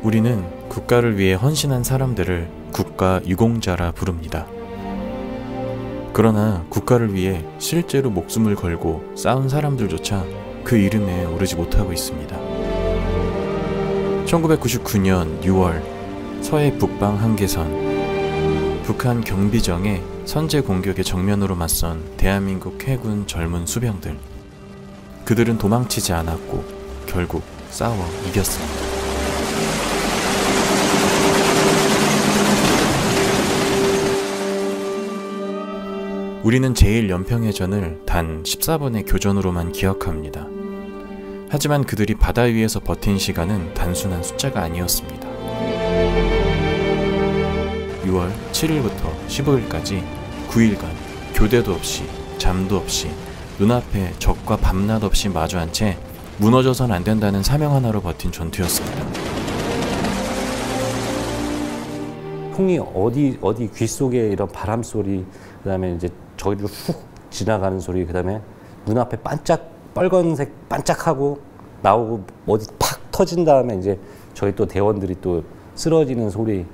우리는 국가를 위해 헌신한 사람들을 국가 유공자라 부릅니다. 그러나 국가를 위해 실제로 목숨을 걸고 싸운 사람들조차 그 이름에 오르지 못하고 있습니다. 1999년 6월 서해 북방 한계선, 북한 경비정의 선제 공격에 정면으로 맞선 대한민국 해군 젊은 수병들. 그들은 도망치지 않았고 결국 싸워 이겼습니다. 우리는 제1연평해전을 단 14번의 교전으로만 기억합니다. 하지만 그들이 바다 위에서 버틴 시간은 단순한 숫자가 아니었습니다. 6월 7일부터 15일까지 9일간 교대도 없이 잠도 없이 눈앞에 적과 밤낮 없이 마주한 채 무너져선 안 된다는 사명 하나로 버틴 전투였습니다. 풍이 어디 귀 속에 이런 바람 소리, 그다음에 이제 저기를 훅 지나가는 소리, 그다음에 눈앞에 빨간색 반짝하고 나오고 어디 팍 터진 다음에 이제 저희 또 대원들이 또 쓰러지는 소리,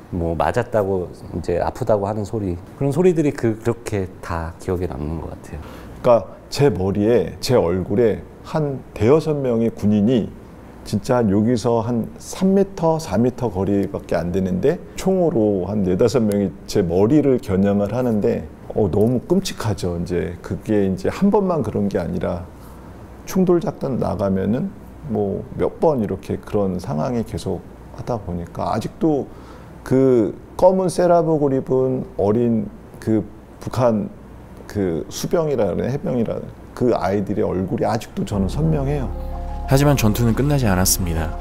뭐 맞았다고 이제 아프다고 하는 소리, 그런 소리들이 그렇게 다 기억에 남는 것 같아요. 그러니까 제 머리에, 제 얼굴에 한 대여섯 명의 군인이 진짜 한 여기서 한 3m, 4m 거리밖에 안 되는데 총으로 한 4, 5명이 제 머리를 겨냥을 하는데 너무 끔찍하죠. 이제 그게 이제 한 번만 그런 게 아니라 충돌 작전 나가면은 뭐 몇 번 이렇게 그런 상황이 계속 하다 보니까 아직도 그 검은 세라복을 입은 어린 그 북한 그 수병이라는 해병이라는 그 아이들의 얼굴이 아직도 저는 선명해요. 하지만 전투는 끝나지 않았습니다.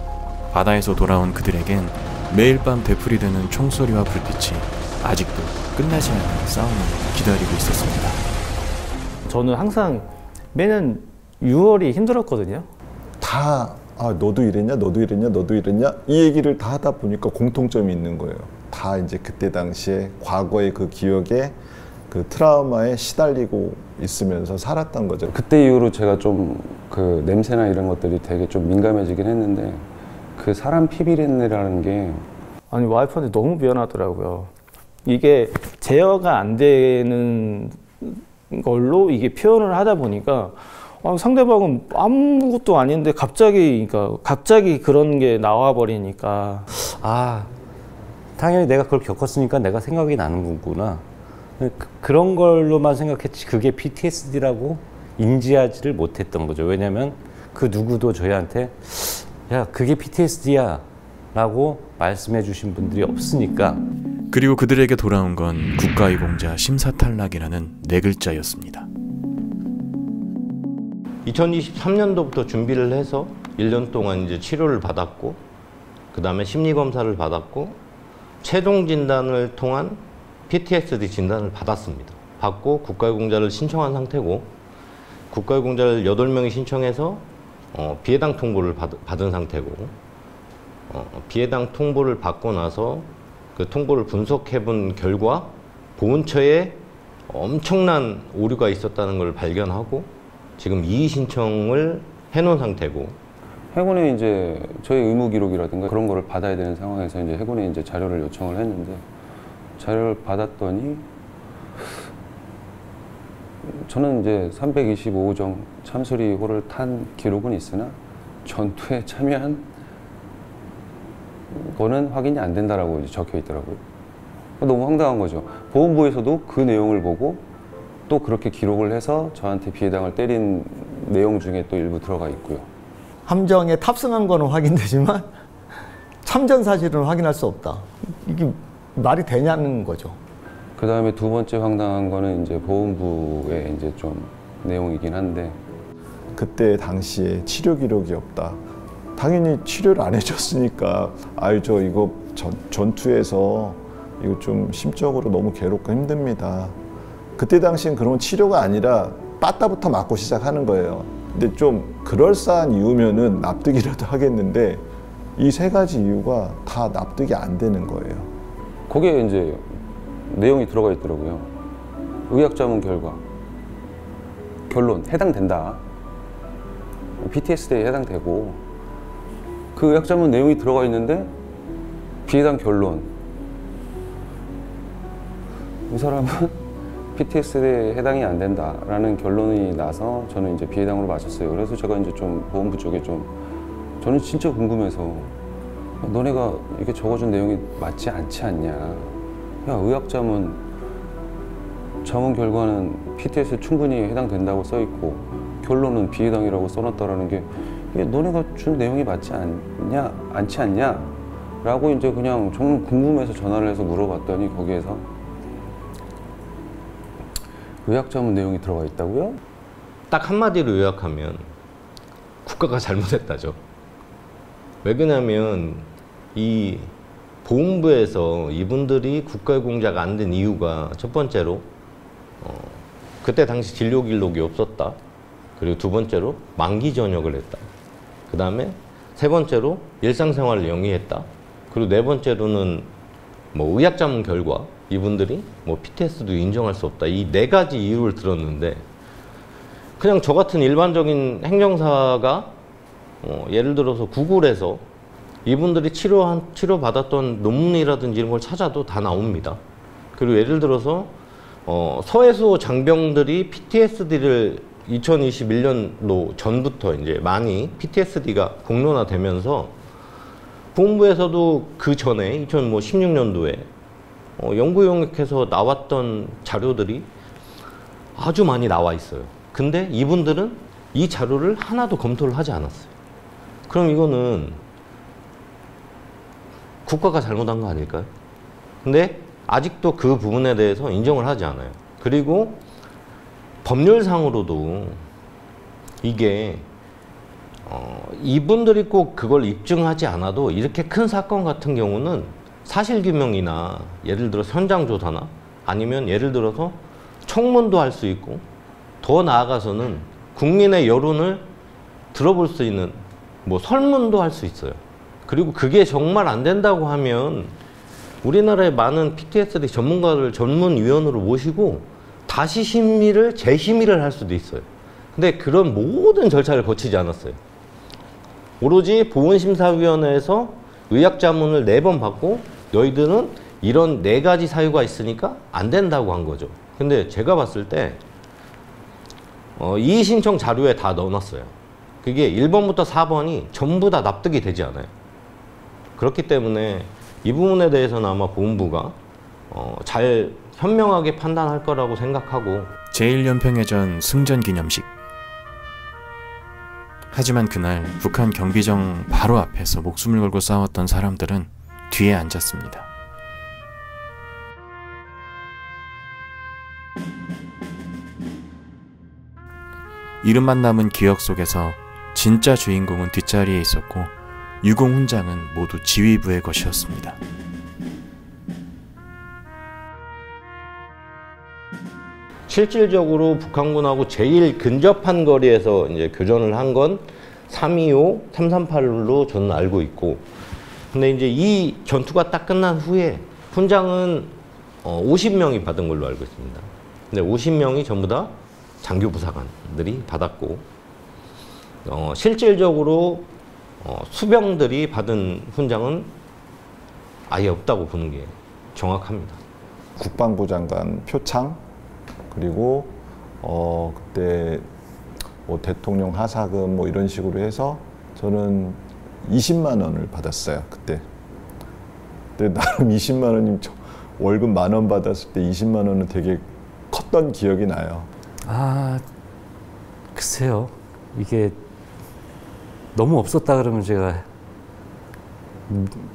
바다에서 돌아온 그들에겐 매일 밤 되풀이되는 총소리와 불빛이 아직도 끝나지 않은 싸움을 기다리고 있었습니다. 저는 항상 매년 6월이 힘들었거든요. 다 너도 이랬냐, 너도 이랬냐, 너도 이랬냐 이 얘기를 다 하다 보니까 공통점이 있는 거예요. 다 이제 그때 당시에 과거의 그 기억에 그 트라우마에 시달리고 있으면서 살았던 거죠. 그때 이후로 제가 좀 그 냄새나 이런 것들이 되게 좀 민감해지긴 했는데 그 사람 피비린내라는 게 아니 와이프한테 너무 미안하더라고요. 이게 제어가 안 되는 걸로 이게 표현을 하다 보니까 상대방은 아무것도 아닌데 갑자기 그런 게 나와 버리니까 당연히 내가 그걸 겪었으니까 내가 생각이 나는 거구나. 그런 걸로만 생각했지 그게 PTSD라고 인지하지를 못했던 거죠. 왜냐면 그 누구도 저희한테 야 그게 PTSD야 라고 말씀해 주신 분들이 없으니까. 그리고 그들에게 돌아온 건 국가유공자 심사탈락이라는 4글자였습니다. 2023년도부터 준비를 해서 1년 동안 이제 치료를 받았고, 그 다음에 심리검사를 받았고, 최종 진단을 통한 PTSD 진단을 받았습니다. 받고 국가유공자를 신청한 상태고, 국가유공자를 8명이 신청해서 비해당 통보를 받은 상태고, 비해당 통보를 받고 나서 그 통보를 분석해 본 결과 보훈처에 엄청난 오류가 있었다는 걸 발견하고 지금 이의 신청을 해놓은 상태고, 해군에 이제 저희 의무 기록이라든가 그런 거를 받아야 되는 상황에서 이제 해군에 이제 자료를 요청을 했는데 자료를 받았더니 저는 이제 325정 참수리호를 탄 기록은 있으나 전투에 참여한 거는 확인이 안 된다라고 이제 적혀 있더라고요. 너무 황당한 거죠. 보훈부에서도 그 내용을 보고 또 그렇게 기록을 해서 저한테 비해당을 때린 내용 중에 또 일부 들어가 있고요. 함정에 탑승한 거는 확인되지만 참전 사실은 확인할 수 없다. 이게 말이 되냐는 거죠. 그 다음에 두 번째 황당한 거는 이제 보훈부의 이제 좀 내용이긴 한데 그때 당시에 치료 기록이 없다. 당연히 치료를 안 해줬으니까 알죠. 이거 전투에서 이거 좀 심적으로 너무 괴롭고 힘듭니다. 그때 당시엔 그런 치료가 아니라 빠따부터 맞고 시작하는 거예요. 근데 좀 그럴싸한 이유면은 납득이라도 하겠는데 이 3가지 이유가 다 납득이 안 되는 거예요. 거기에 이제 내용이 들어가 있더라고요. 의학자문 결과 결론 해당된다. PTSD에 해당되고 그 의학자문 내용이 들어가 있는데 비해당 결론. 이 사람은 PTSD에 해당이 안 된다라는 결론이 나서 저는 이제 비해당으로 마쳤어요. 그래서 제가 이제 좀 보험부 쪽에 저는 진짜 궁금해서 너네가 이게 적어준 내용이 맞지 않지 않냐. 야, 의학자문 자문 결과는 PTSD 충분히 해당된다고 써있고 결론은 비해당이라고 써놨다라는 게 이게 너네가 준 내용이 맞지 않지 않냐 라고 이제 그냥 정말 궁금해서 전화를 해서 물어봤더니 거기에서 의학자문 내용이 들어가 있다고요? 딱 한마디로 요약하면 국가가 잘못했다죠. 왜 그러냐면 이 보훈부에서 이분들이 국가의 공자가 안 된 이유가 첫 번째로 그때 당시 진료 기록이 없었다. 그리고 두 번째로 만기 전역을 했다. 그 다음에 세 번째로 일상생활을 영위했다. 그리고 네 번째로는 뭐 의학자문 결과 이분들이 뭐 PTSD도 인정할 수 없다. 이 네 가지 이유를 들었는데 그냥 저 같은 일반적인 행정사가 예를 들어서 구글에서 이분들이 치료받았던 논문이라든지 이런 걸 찾아도 다 나옵니다. 그리고 예를 들어서 서해수 장병들이 PTSD를 2021년도 전부터 이제 많이 PTSD가 공론화되면서 보훈부에서도 그 전에 2016년도에 연구 용역해서 나왔던 자료들이 아주 많이 나와 있어요. 근데 이분들은 이 자료를 하나도 검토를 하지 않았어요. 그럼 이거는 국가가 잘못한 거 아닐까요? 근데 아직도 그 부분에 대해서 인정을 하지 않아요. 그리고 법률상으로도 이게 이분들이 꼭 그걸 입증하지 않아도 이렇게 큰 사건 같은 경우는 사실규명이나 예를 들어 현장조사나 아니면 예를 들어서 청문도 할 수 있고 더 나아가서는 국민의 여론을 들어볼 수 있는 뭐 설문도 할 수 있어요. 그리고 그게 정말 안 된다고 하면 우리나라의 많은 PTSD 전문위원으로 모시고 다시 재심의를 할 수도 있어요. 근데 그런 모든 절차를 거치지 않았어요. 오로지 보훈심사위원회에서 의학자문을 4번 받고 너희들은 이런 4가지 사유가 있으니까 안 된다고 한 거죠. 근데 제가 봤을 때 이의 신청 자료에 다 넣어놨어요. 그게 1번부터 4번이 전부 다 납득이 되지 않아요. 그렇기 때문에 이 부분에 대해서는 아마 보훈부가 잘 현명하게 판단할 거라고 생각하고. 제1연평해전 승전기념식. 하지만 그날 북한 경비정 바로 앞에서 목숨을 걸고 싸웠던 사람들은 뒤에 앉았습니다. 이름만 남은 기억 속에서 진짜 주인공은 뒷자리에 있었고 유공 훈장은 모두 지휘부의 것이었습니다. 실질적으로 북한군하고 제일 근접한 거리에서 이제 교전을 한 건 325, 338로 저는 알고 있고, 근데 이제 이 전투가 딱 끝난 후에 훈장은 50명이 받은 걸로 알고 있습니다. 근데 50명이 전부 다 장교 부사관들이 받았고, 실질적으로 수병들이 받은 훈장은 아예 없다고 보는 게 정확합니다. 국방부 장관 표창, 그리고 그때 뭐 대통령 하사금 뭐 이런 식으로 해서 저는 20만 원을 받았어요, 그때. 근데 나름 20만 원이면 월급 10,000원 받았을 때 20만 원은 되게 컸던 기억이 나요. 아, 글쎄요. 이게 너무 없었다 그러면 제가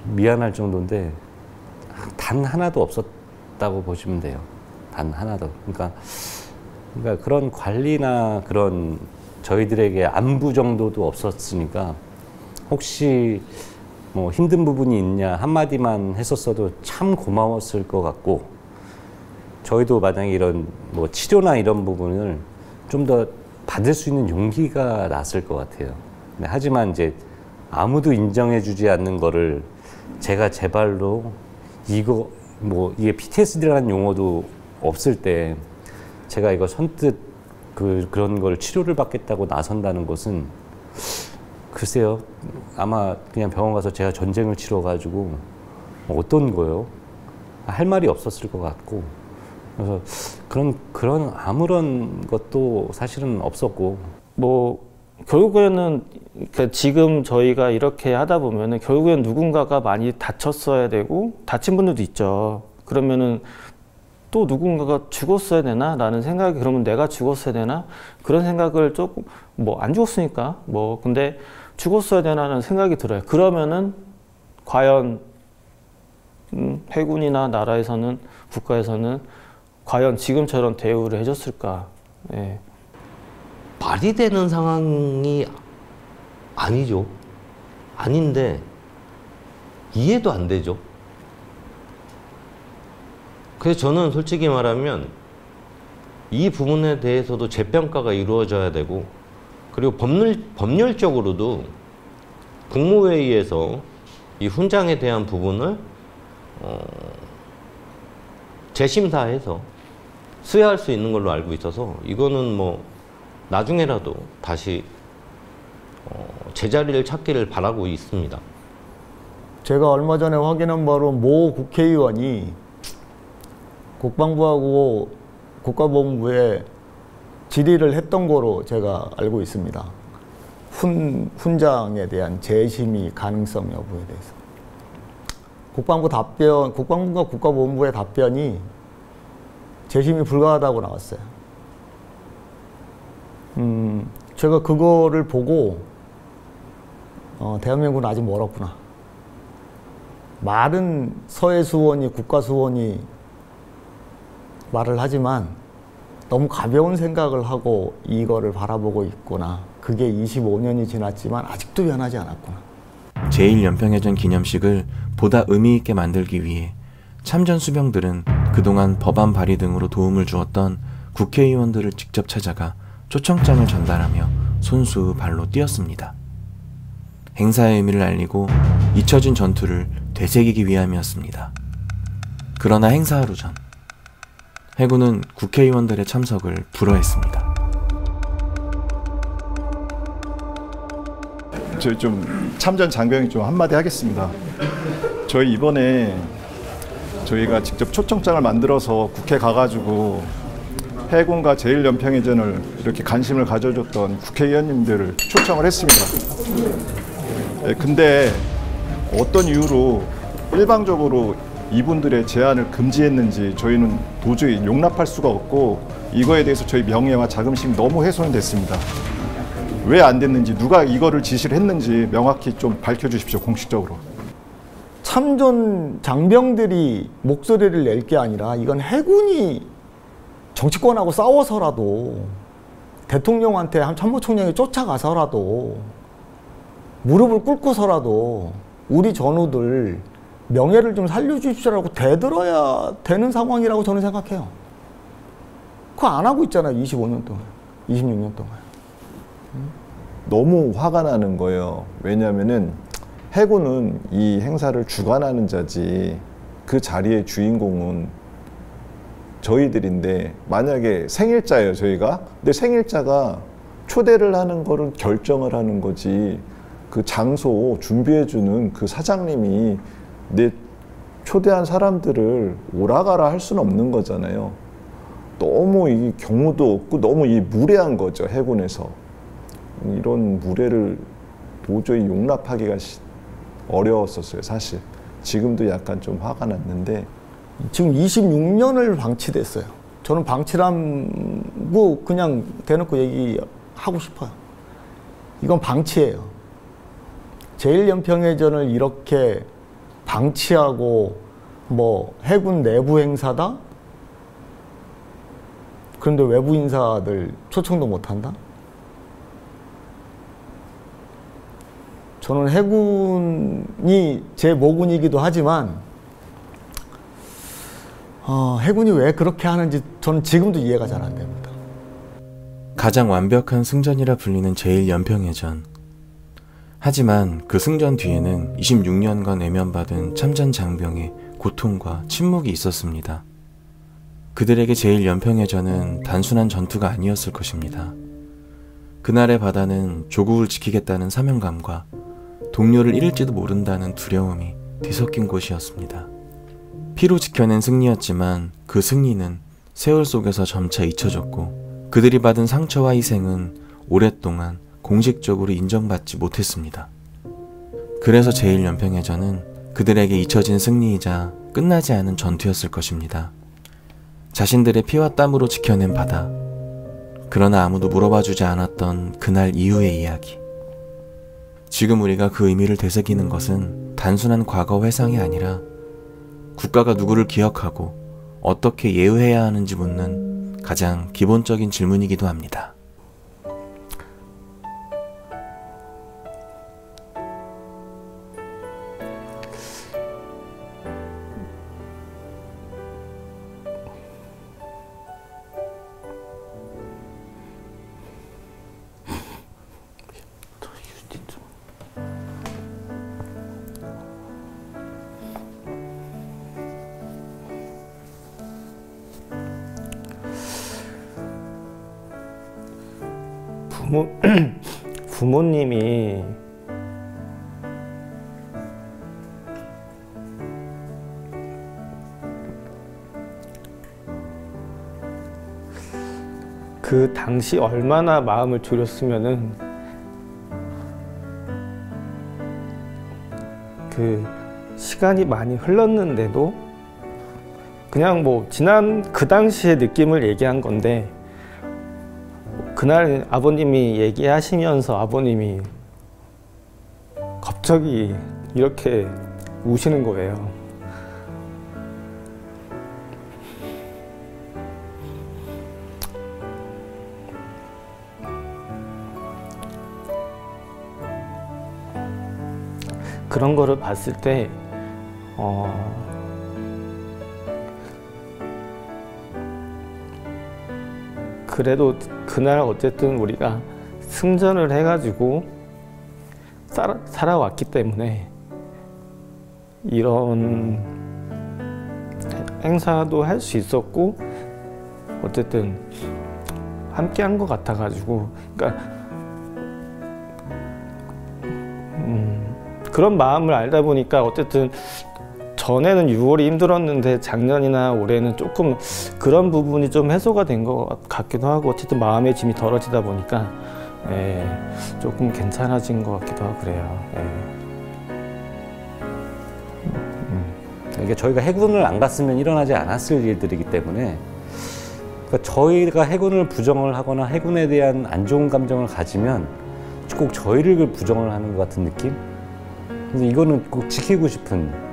미안할 정도인데 단 하나도 없었다고 보시면 돼요. 단 하나도. 그러니까 그런 관리나 그런 저희들에게 안부 정도도 없었으니까 혹시 뭐 힘든 부분이 있냐 한마디만 했었어도 참 고마웠을 것 같고, 저희도 만약에 이런 뭐 치료나 이런 부분을 좀 더 받을 수 있는 용기가 났을 것 같아요. 네, 하지만 이제 아무도 인정해주지 않는 거를 제가 제 발로 이게 PTSD라는 용어도 없을 때 제가 이거 선뜻 그런 걸 치료를 받겠다고 나선다는 것은 글쎄요, 아마 그냥 병원 가서 제가 전쟁을 치러가지고 어떤 거요? 할 말이 없었을 것 같고, 그래서 그런 아무런 것도 사실은 없었고. 뭐 결국에는 그러니까 지금 저희가 이렇게 하다 보면은 결국엔 누군가가 많이 다쳤어야 되고 다친 분들도 있죠. 그러면은 또 누군가가 죽었어야 되나? 라는 생각이, 그러면 내가 죽었어야 되나? 그런 생각을 조금, 뭐 안 죽었으니까 뭐 근데 죽었어야 되나라는 생각이 들어요. 그러면은 과연 해군이나 나라에서는, 국가에서는 과연 지금처럼 대우를 해줬을까? 예. 말이 되는 상황이 아니죠. 아닌데 이해도 안 되죠. 그래서 저는 솔직히 말하면 이 부분에 대해서도 재평가가 이루어져야 되고, 그리고 법률적으로도 국무회의에서 이 훈장에 대한 부분을 재심사해서 수여할 수 있는 걸로 알고 있어서, 이거는 뭐 나중에라도 다시 제자리를 찾기를 바라고 있습니다. 제가 얼마 전에 확인한 바로 모 국회의원이 국방부하고 국가보훈부에 질의를 했던 거로 제가 알고 있습니다. 훈장에 대한 재심의 가능성 여부에 대해서. 국방부가 국가보훈부의 답변이 재심이 불가하다고 나왔어요. 제가 그거를 보고 대한민국은 아직 멀었구나. 말은 서해수원이, 국가수원이 말을 하지만 너무 가벼운 생각을 하고 이거를 바라보고 있구나. 그게 25년이 지났지만 아직도 변하지 않았구나. 제1연평해전 기념식을 보다 의미 있게 만들기 위해 참전 수병들은 그동안 법안 발의 등으로 도움을 주었던 국회의원들을 직접 찾아가 초청장을 전달하며 손수 발로 뛰었습니다. 행사의 의미를 알리고 잊혀진 전투를 되새기기 위함이었습니다. 그러나 행사 하루 전, 해군은 국회의원들의 참석을 불허했습니다. 저희 좀 참전 장병이 좀 한마디 하겠습니다. 저희 이번에 저희가 직접 초청장을 만들어서 국회 가가지고 해군과 제1연평해전을 이렇게 관심을 가져줬던 국회의원님들을 초청을 했습니다. 근데 어떤 이유로 일방적으로 이분들의 제안을 금지했는지 저희는 도저히 용납할 수가 없고, 이거에 대해서 저희 명예와 자긍심이 너무 훼손됐습니다. 왜 안 됐는지, 누가 이거를 지시를 했는지 명확히 좀 밝혀주십시오, 공식적으로. 참전 장병들이 목소리를 낼 게 아니라 이건 해군이 정치권하고 싸워서라도, 대통령한테 한 참모총장이 쫓아가서라도, 무릎을 꿇고서라도 우리 전우들 명예를 좀 살려주십시오라고 대들어야 되는 상황이라고 저는 생각해요. 그거 안 하고 있잖아요. 25년 동안, 26년 동안. 너무 화가 나는 거예요. 왜냐하면은 해군은 이 행사를 주관하는 자지, 그 자리의 주인공은 저희들인데, 만약에 생일자예요, 저희가. 근데 생일자가 초대를 하는 거를 결정을 하는 거지, 그 장소 준비해주는 그 사장님이 내 초대한 사람들을 오라가라 할 수는 없는 거잖아요. 너무 이 경우도 없고 너무 이 무례한 거죠, 해군에서. 이런 무례를 도저히 용납하기가 어려웠었어요, 사실. 지금도 약간 좀 화가 났는데. 지금 26년을 방치됐어요. 저는 방치라고 그냥 대놓고 얘기하고 싶어요. 이건 방치예요. 제1연평해전을 이렇게 방치하고 뭐 해군 내부 행사다? 그런데 외부 인사들 초청도 못한다? 저는 해군이 제 모군이기도 하지만 해군이 왜 그렇게 하는지 저는 지금도 이해가 잘 안 됩니다. 가장 완벽한 승전이라 불리는 제1연평해전. 하지만 그 승전 뒤에는 26년간 외면받은 참전 장병의 고통과 침묵이 있었습니다. 그들에게 제1연평해전은 단순한 전투가 아니었을 것입니다. 그날의 바다는 조국을 지키겠다는 사명감과 동료를 잃을지도 모른다는 두려움이 뒤섞인 곳이었습니다. 피로 지켜낸 승리였지만 그 승리는 세월 속에서 점차 잊혀졌고 그들이 받은 상처와 희생은 오랫동안 공식적으로 인정받지 못했습니다. 그래서 제1연평해전은 그들에게 잊혀진 승리이자 끝나지 않은 전투였을 것입니다. 자신들의 피와 땀으로 지켜낸 바다. 그러나 아무도 물어봐주지 않았던 그날 이후의 이야기. 지금 우리가 그 의미를 되새기는 것은 단순한 과거 회상이 아니라 국가가 누구를 기억하고 어떻게 예우해야 하는지 묻는 가장 기본적인 질문이기도 합니다. 부모님이 그 당시 얼마나 마음을 졸였으면은 그 시간이 많이 흘렀는데도 그냥 뭐 지난 그 당시의 느낌을 얘기한 건데 그날 아버님이 얘기하시면서 아버님이 갑자기 이렇게 우시는 거예요. 그런 거를 봤을 때 그래도 그날 어쨌든 우리가 승전을 해가지고 살아왔기 때문에 이런 행사도 할 수 있었고 어쨌든 함께 한 것 같아가지고 그러니까 그런 마음을 알다 보니까 어쨌든 전에는 6월이 힘들었는데 작년이나 올해는 조금 그런 부분이 좀 해소가 된 것 같기도 하고 어쨌든 마음의 짐이 덜어지다 보니까 조금 괜찮아진 것 같기도 하고 그래요. 이게 저희가 해군을 안 갔으면 일어나지 않았을 일들이기 때문에 그러니까 저희가 해군을 부정을 하거나 해군에 대한 안 좋은 감정을 가지면 꼭 저희를 부정을 하는 것 같은 느낌? 그래서 이거는 꼭 지키고 싶은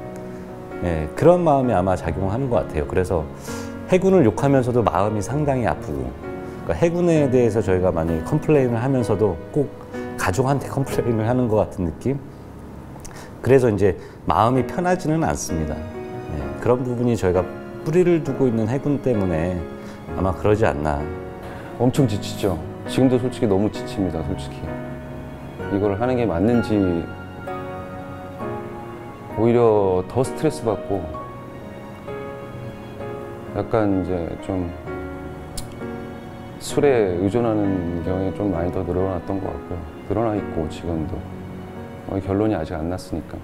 그런 마음이 아마 작용하는 것 같아요. 그래서 해군을 욕하면서도 마음이 상당히 아프고 그러니까 해군에 대해서 저희가 많이 컴플레인을 하면서도 꼭 가족한테 컴플레인을 하는 것 같은 느낌? 그래서 이제 마음이 편하지는 않습니다. 그런 부분이 저희가 뿌리를 두고 있는 해군 때문에 아마 그러지 않나. 엄청 지치죠. 지금도 솔직히 너무 지칩니다. 솔직히 이걸 하는 게 맞는지 오히려 더 스트레스 받고 약간 이제 좀 술에 의존하는 경향이 좀 많이 더 늘어났던 것 같고요. 늘어나 있고 지금도 결론이 아직 안 났으니까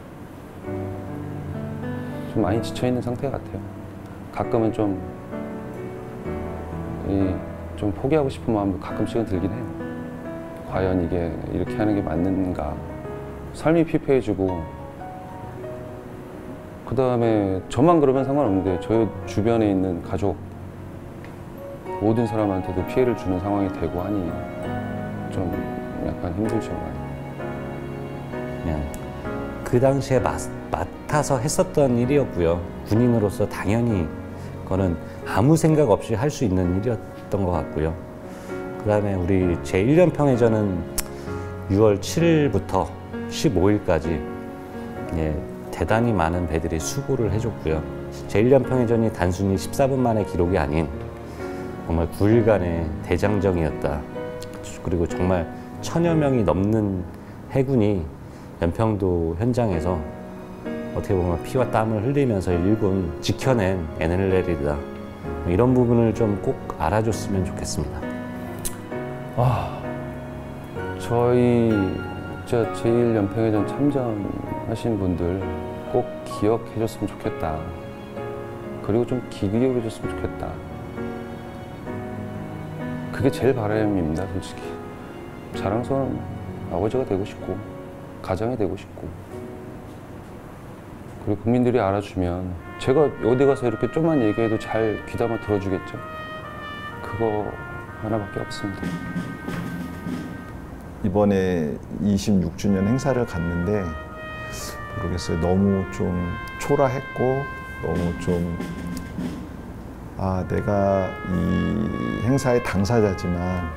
좀 많이 지쳐 있는 상태 같아요. 가끔은 좀 포기하고 싶은 마음도 가끔씩은 들긴 해요. 과연 이게 이렇게 하는 게 맞는가? 삶이 피폐해지고 그 다음에 저만 그러면 상관없는데 저희 주변에 있는 가족 모든 사람한테도 피해를 주는 상황이 되고 하니 좀 약간 힘들죠. 그냥 그 당시에 맡아서 했었던 일이었고요. 군인으로서 당연히 그거는 아무 생각 없이 할 수 있는 일이었던 것 같고요. 그 다음에 우리 제1연평해전은 6월 7일부터 15일까지 대단히 많은 배들이 수고를 해줬고요. 제1연평해전이 단순히 14분 만의 기록이 아닌 정말 9일간의 대장정이었다. 그리고 정말 1000여 명이 넘는 해군이 연평도 현장에서 어떻게 보면 피와 땀을 흘리면서 일군 지켜낸 NLL이다. 이런 부분을 좀 꼭 알아줬으면 좋겠습니다. 저희 제1연평해전 참전하신 분들 꼭 꼭 기억해줬으면 좋겠다. 그리고 좀 귀 기울여줬으면 좋겠다. 그게 제일 바람입니다, 솔직히. 자랑스러운 아버지가 되고 싶고, 가장이 되고 싶고, 그리고 국민들이 알아주면 제가 어디 가서 이렇게 좀만 얘기해도 잘 귀담아 들어주겠죠. 그거 하나밖에 없습니다. 이번에 26주년 행사를 갔는데 모르겠어요. 너무 좀 초라했고 너무 좀 내가 이 행사의 당사자지만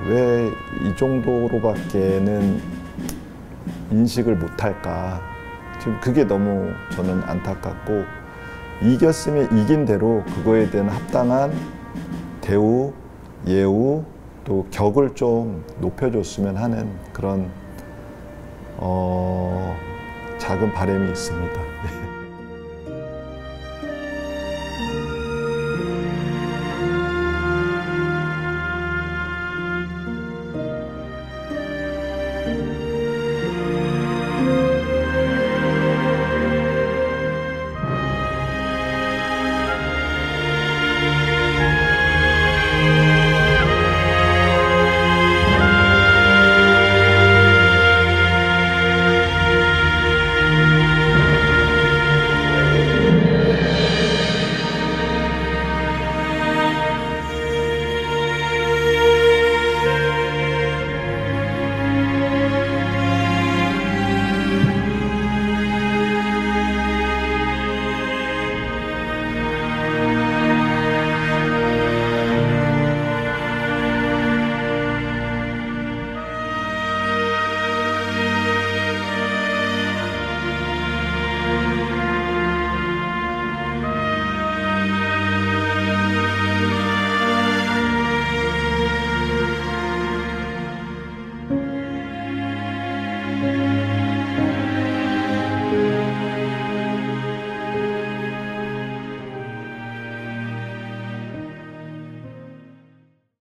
왜 이 정도로밖에는 인식을 못할까. 지금 그게 너무 저는 안타깝고 이겼으면 이긴 대로 그거에 대한 합당한 대우, 예우 또 격을 좀 높여줬으면 하는 그런 작은 바람이 있습니다.